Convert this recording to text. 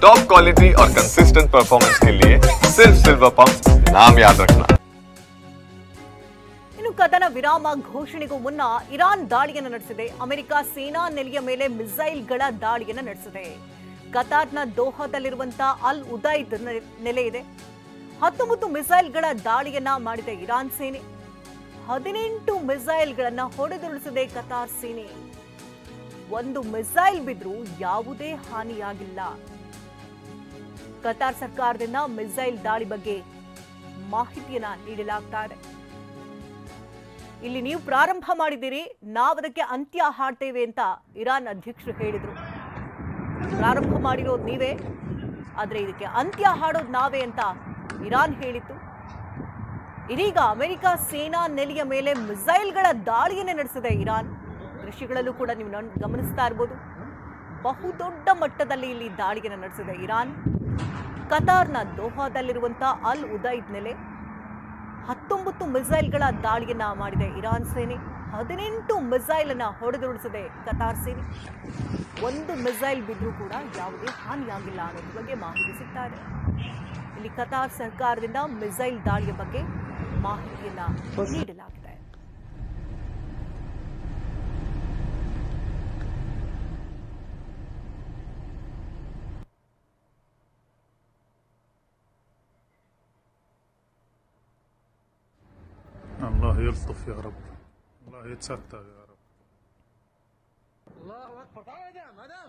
Top quality और consistent performance के लिए सिर्फ सिल्वर पंप नाम याद रखना। ಇನ್ನು ಕದನ ವಿರಾಮ ಘೋಷಣೆಗೂ ಮುನ್ನ ಇರಾನ್ ದಾಳಿಯನ್ನು ನಡೆಸಿದೆ. ಅಮೆರಿಕ ಸೇನಾ ನೆಲೆಯ ಮೇಲೆ ಮಿಸೈಲ್ಗಳ ದಾಳಿಯನ್ನು ನಡೆಸಿದೆ. ಕತಾರ್ನ ದೋಹಾದಲ್ಲಿರುವಂತಹ ಅಲ್ ಉದೈದ್ ನೆಲೆ ಇದೆ. 19 ಮಿಸೈಲ್ಗಳ ದಾಳಿಯನ್ನ ಮಾಡಿದೆ ಇರಾನ್ ಸೇನೆ. 18 ಮಿಸೈಲ್ಗಳನ್ನ ಹೊಡೆದುರುಳಿಸಿದೆ ಕತಾರ್ ಸೇನೆ. ಒಂದು ಮಿಸೈಲ್ ಬಿದ್ರೂ ಯಾವುದೇ ಹಾನಿಯಾಗಿಲ್ಲ. ಕತಾರ್ ಸರ್ಕಾರದಿಂದ ಮಿಸೈಲ್ ದಾಳಿ ಬಗ್ಗೆ ಮಾಹಿತಿಯನ್ನ ನೀಡಲಾಗ್ತಾ ಇದೆ. ಇಲ್ಲಿ ನೀವು ಪ್ರಾರಂಭ ಮಾಡಿದ್ದೀರಿ, ನಾವು ಅದಕ್ಕೆ ಅಂತ್ಯ ಹಾಡ್ತೇವೆ ಅಂತ ಇರಾನ್ ಅಧ್ಯಕ್ಷರು ಹೇಳಿದರು. ಪ್ರಾರಂಭ ಮಾಡಿರೋದು ನೀವೇ, ಆದರೆ ಇದಕ್ಕೆ ಅಂತ್ಯ ಹಾಡೋದು ನಾವೇ ಅಂತ ಇರಾನ್ ಹೇಳಿತ್ತು. ಇದೀಗ ಅಮೆರಿಕ ಸೇನಾ ನೆಲೆಯ ಮೇಲೆ ಮಿಸೈಲ್ಗಳ ದಾಳಿಯನ್ನೇ ನಡೆಸಿದೆ ಇರಾನ್. ದೃಶ್ಯಗಳಲ್ಲೂ ಕೂಡ ನೀವು ಗಮನಿಸ್ತಾ ಇರ್ಬೋದು. ಬಹುದೊಡ್ಡ ಮಟ್ಟದಲ್ಲಿ ಇಲ್ಲಿ ದಾಳಿಯನ್ನು ನಡೆಸಿದೆ ಇರಾನ್. ಕತಾರ್ನ ದೋಹಾದಲ್ಲಿರುವಂತಹ ಅಲ್ ಉದೈದ್ ನೆಲೆ 19 ಮಿಸೈಲ್ಗಳ ದಾಳಿಯನ್ನ ಮಾಡಿದೆ ಇರಾನ್ ಸೇನೆ. 18 ಮಿಸೈಲ್ ಅನ್ನ ಹೊಡೆದುರುಳಿಸಿದೆ ಕತಾರ್ ಸೇನೆ. ಒಂದು ಮಿಸೈಲ್ ಬಿದ್ದರೂ ಕೂಡ ಯಾವುದೇ ಹಾನಿಯಾಗಿಲ್ಲ ಅನ್ನೋದ್ರ ಬಗ್ಗೆ ಮಾಹಿತಿ ಸಿಗ್ತಾ ಇದೆ. ಇಲ್ಲಿ ಕತಾರ್ ಸರ್ಕಾರದಿಂದ ಮಿಸೈಲ್ ದಾಳಿಯ ಬಗ್ಗೆ ಮಾಹಿತಿಯನ್ನ ನೀಡಲಾಗಿದೆ. الله يلطف يا رب، الله يتستر يا رب. الله اكبر. تعال يا مدام